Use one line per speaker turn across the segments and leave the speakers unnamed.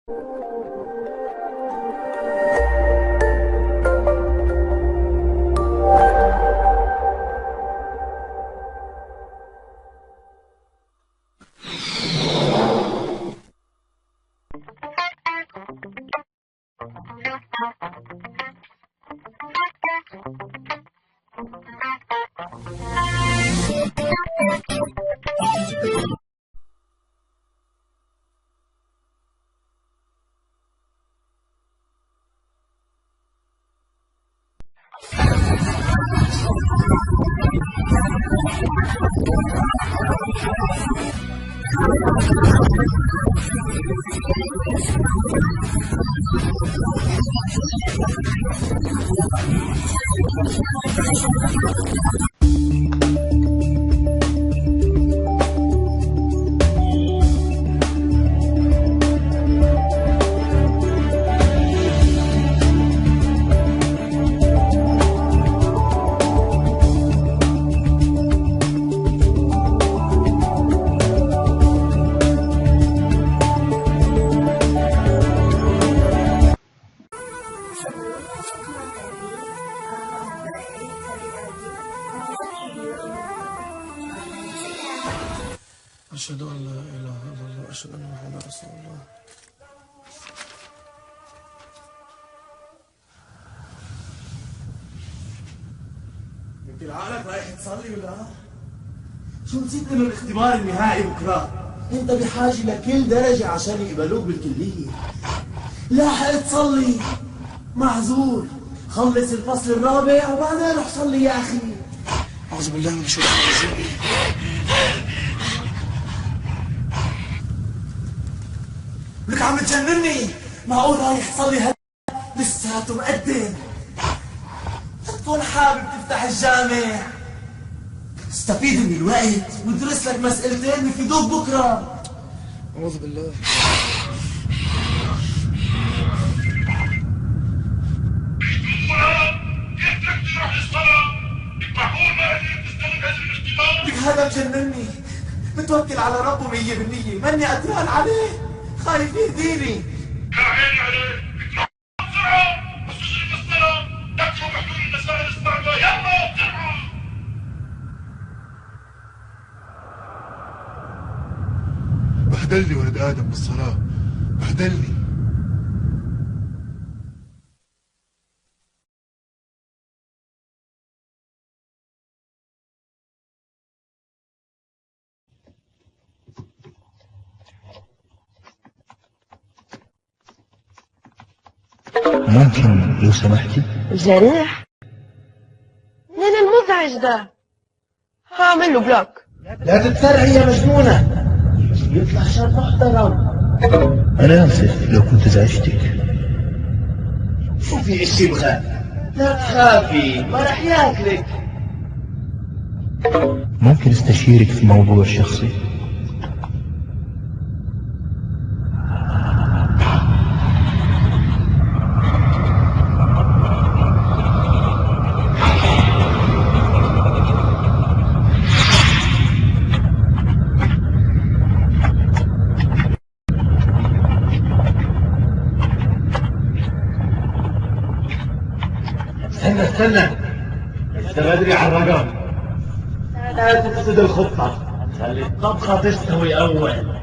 أشهد أن لا إله إلا الله وأشهد أن محمدا رسول الله.
انت لعقلك رايح تصلي ولا؟ شو نسيت انه الاختبار النهائي بكره؟ انت بحاجه لكل درجه عشان يقبلوك بالكليه. لاحق تصلي، معذور. خلص الفصل الرابع وبعدين روح صلي يا اخي.
أعوذ بالله من الشيطان الرجيم.
لك عم تجنني. معقول رايح تصلي هلا لساته مقدم؟ تكون حابب تفتح الجامع، استفيد من الوقت وادرس لك مسألتين بفيدوك بكره.
أعوذ بالله.
كيف بدك تشرح الصلاة؟ معقول ما قدرت تستوعب هذا الاختبار؟
لك هذا مجنني. متوكل على ربه 100%، ماني قدران عليه، خايف يهديني.
يا عيني عليك، اطلع بسرعة بس تشرف الصلاة، تكفوا بحلول المسائل الصعبة، يلا بسرعة.
بهدلني ولد آدم بالصلاة، بهدلني.
ممكن لو سمحتي؟
جريح؟ مين المزعج ده؟ هعمل له بلوك.
لا تتسرعي يا مجنونة، يطلع شاب محترم.
أنا آسف لو كنت ازعجتك.
شو في اشي بخاف؟ لا تخافي، ما رح ياكلك.
ممكن استشيرك في موضوع شخصي؟
استنى لسه بدري على الرقم. لا تفسد الخطة، خلي الطبخة تستوي أول.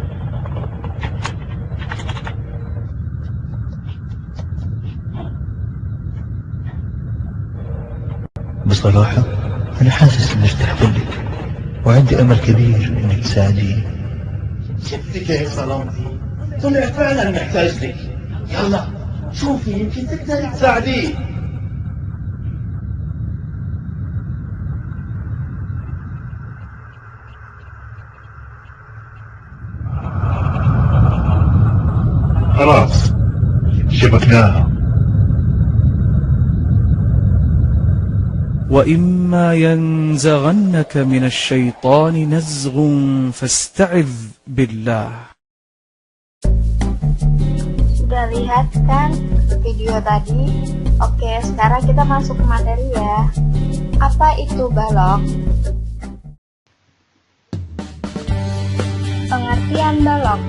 بصراحة أنا حاسس إني ارتحت لك وعندي أمل كبير إنك تساعديني.
شفتي كيف ظلمتي؟ طلع فعلا محتاج لك. يلا شوفي يمكن تقدري تساعديه.
خلاص شبكناها.
وإما ينزغنك من الشيطان نزغ فاستعذ بالله.
Sudah lihat kan video tadi? Oke, sekarang kita masuk ke materi ya. Apa itu balok? Pengertian balok.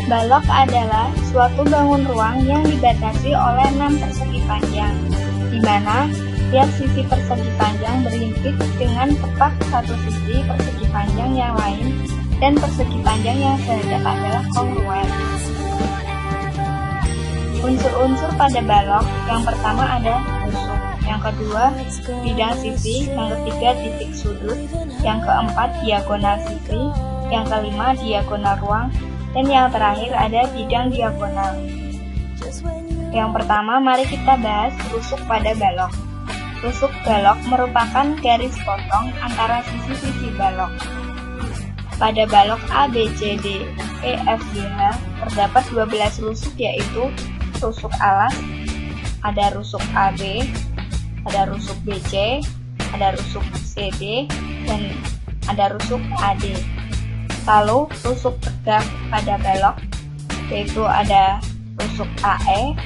Balok adalah suatu bangun ruang yang dibatasi oleh 6 persegi panjang, di mana tiap sisi persegi panjang berhimpit dengan tepat satu sisi persegi panjang yang lain, dan persegi panjang yang sehadap adalah kongruen. Unsur-unsur pada balok, yang pertama ada rusuk, yang kedua bidang sisi, yang ketiga titik sudut, yang keempat diagonal sisi, yang kelima diagonal ruang, dan yang terakhir ada bidang diagonal. Yang pertama, mari kita bahas rusuk pada balok. Rusuk balok merupakan garis potong antara sisi-sisi balok. Pada balok A, B, C, D, E, F, G, H terdapat 12 rusuk, yaitu rusuk alas, ada rusuk AB, ada rusuk BC, ada rusuk CD, dan ada rusuk AD. Lalu rusuk tegak pada balok, yaitu ada rusuk AE,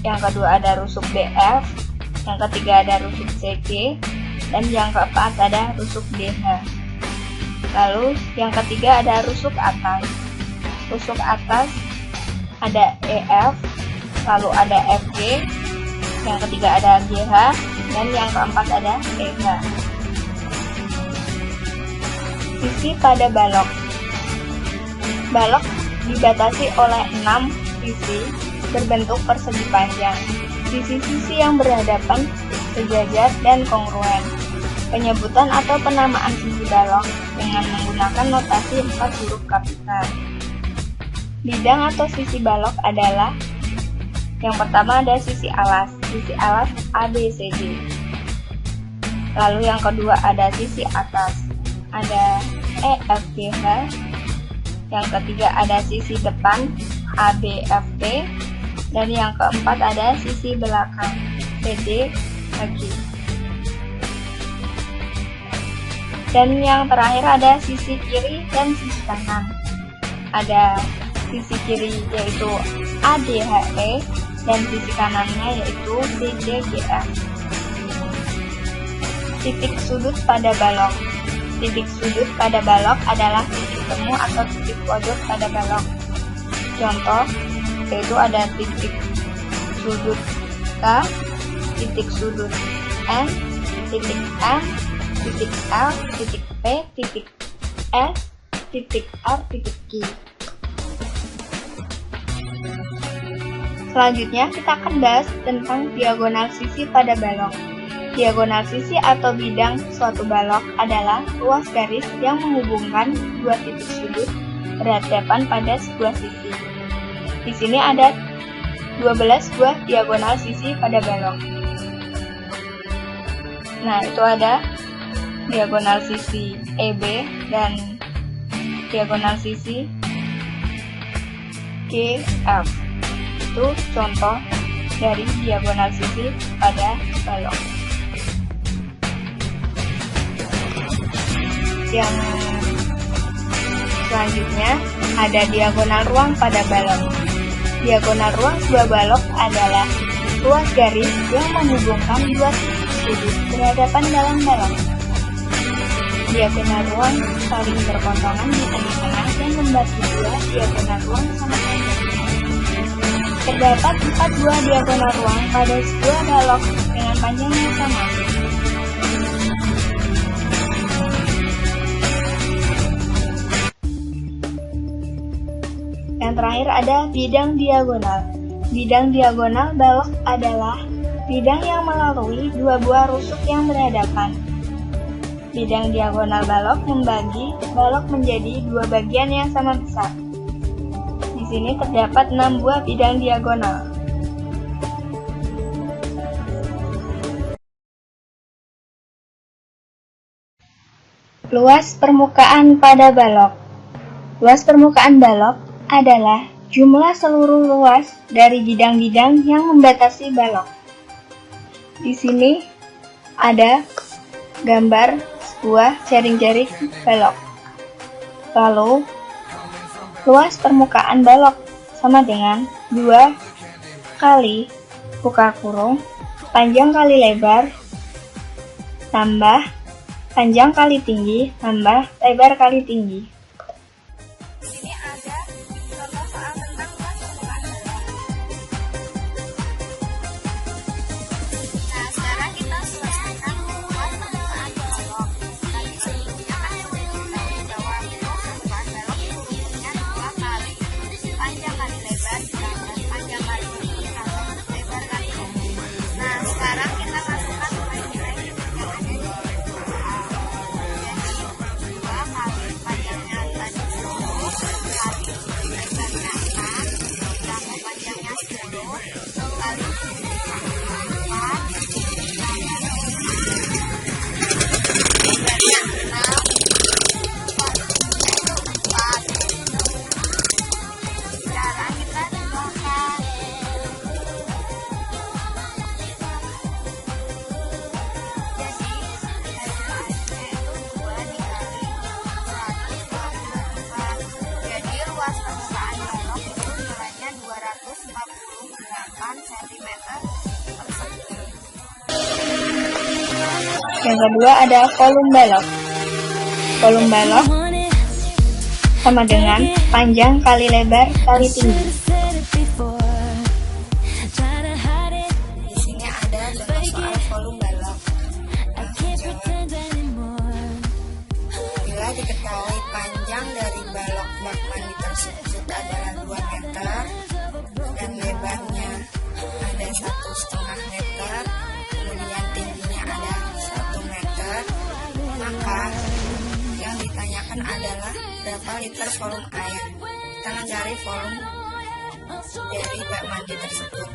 yang kedua ada rusuk BF, yang ketiga ada rusuk CG, dan yang keempat ada rusuk DH. Lalu yang ketiga ada rusuk atas. Rusuk atas ada EF, lalu ada FG, yang ketiga ada GH, dan yang keempat ada EH. Sisi pada balok. Balok dibatasi oleh 6 sisi berbentuk persegi panjang. Sisi-sisi yang berhadapan, sejajar, dan kongruen. Penyebutan atau penamaan sisi balok dengan menggunakan notasi 4 huruf kapital. Bidang atau sisi balok adalah: yang pertama ada sisi alas ABCD. Lalu yang kedua ada sisi atas, ada EFGH. Yang ketiga ada sisi depan ABFT, dan yang keempat ada sisi belakang CDHG. Dan yang terakhir ada sisi kiri dan sisi kanan. Ada sisi kiri yaitu ADHE, dan sisi kanannya yaitu CDGF. Titik sudut pada balok. Titik sudut pada balok adalah titik temu atau titik pojok pada balok. Contoh yaitu ada titik sudut K, titik sudut N, titik M, titik L, titik P, titik S, titik R, titik Q. Selanjutnya kita akan bahas tentang diagonal sisi pada balok. Diagonal sisi atau bidang suatu balok adalah ruas garis yang menghubungkan dua titik sudut berhadapan pada sebuah sisi. Di sini ada 12 buah diagonal sisi pada balok. Nah, itu ada diagonal sisi EB dan diagonal sisi GF. Itu contoh dari diagonal sisi pada balok. Yang selanjutnya ada diagonal ruang pada balok. Diagonal ruang sebuah balok adalah ruas garis yang menghubungkan dua titik sudut berhadapan dalam balok. Diagonal ruang saling berpotongan di tengah-tengah dan membagi dua diagonal ruang sama panjang. Terdapat 4 buah diagonal ruang pada sebuah balok dengan panjang yang sama. Yang terakhir ada bidang diagonal. Bidang diagonal balok adalah bidang yang melalui dua buah rusuk yang berhadapan. Bidang diagonal balok membagi balok menjadi dua bagian yang sama besar. Di sini terdapat 6 buah bidang diagonal. Luas permukaan pada balok. Luas permukaan balok adalah jumlah seluruh luas dari bidang-bidang yang membatasi balok. Di sini ada gambar sebuah jaring-jaring balok. Lalu, luas permukaan balok sama dengan 2 kali buka kurung panjang kali lebar tambah panjang kali tinggi tambah lebar kali tinggi. Ini ada contoh cm persegi. Yang kedua ada volume balok. Volume balok sama dengan panjang kali lebar kali tinggi. Di sini ada contoh soal volume balok. Bila diketahui panjang dari balok bak mandi tersebut adalah 2 meter dan lebarnya ada 1,5 meter, kemudian tingginya ada 1 meter, maka yang ditanyakan adalah berapa liter volume air. Kita mencari volume dari bak mandi tersebut.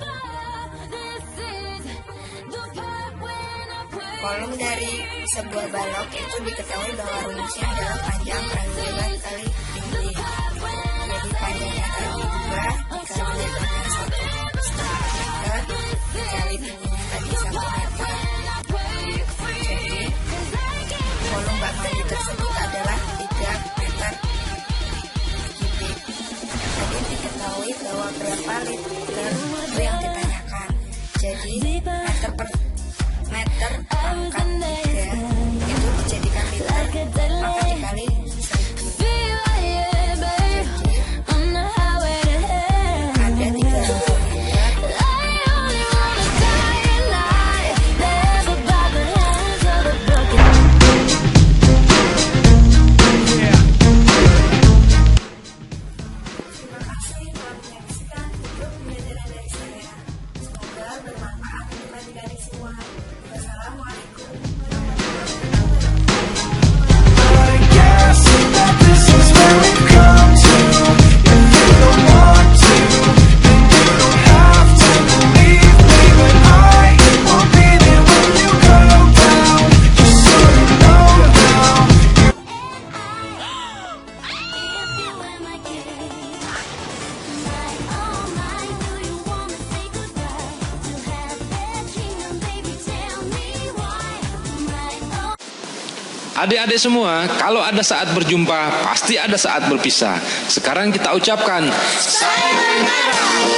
Volume dari sebuah balok itu diketahui bahwa rumusnya adalah panjang kali lebar kali tinggi. Jadi panjangnya tadi 2 kali lebarnya 1,5 meter dikali tingginya tadi 1 meter. Jadi volume bak mandi tersebut adalah 3 meter kubik. Tadi diketahui bahwa berapa liter itu yang ditanyakan. Jadi meter pangkat 3 itu dijadikan liter, maka dikali 1000. Jadi ada 30 meter. Terima kasih telah menyaksikan video pembelajaran dari saya. Semoga bermanfaat untuk adik-adik semua. Wassalamualaikum
Adik-adik semua, kalau ada saat berjumpa, pasti ada saat berpisah. Sekarang kita ucapkan sayonara.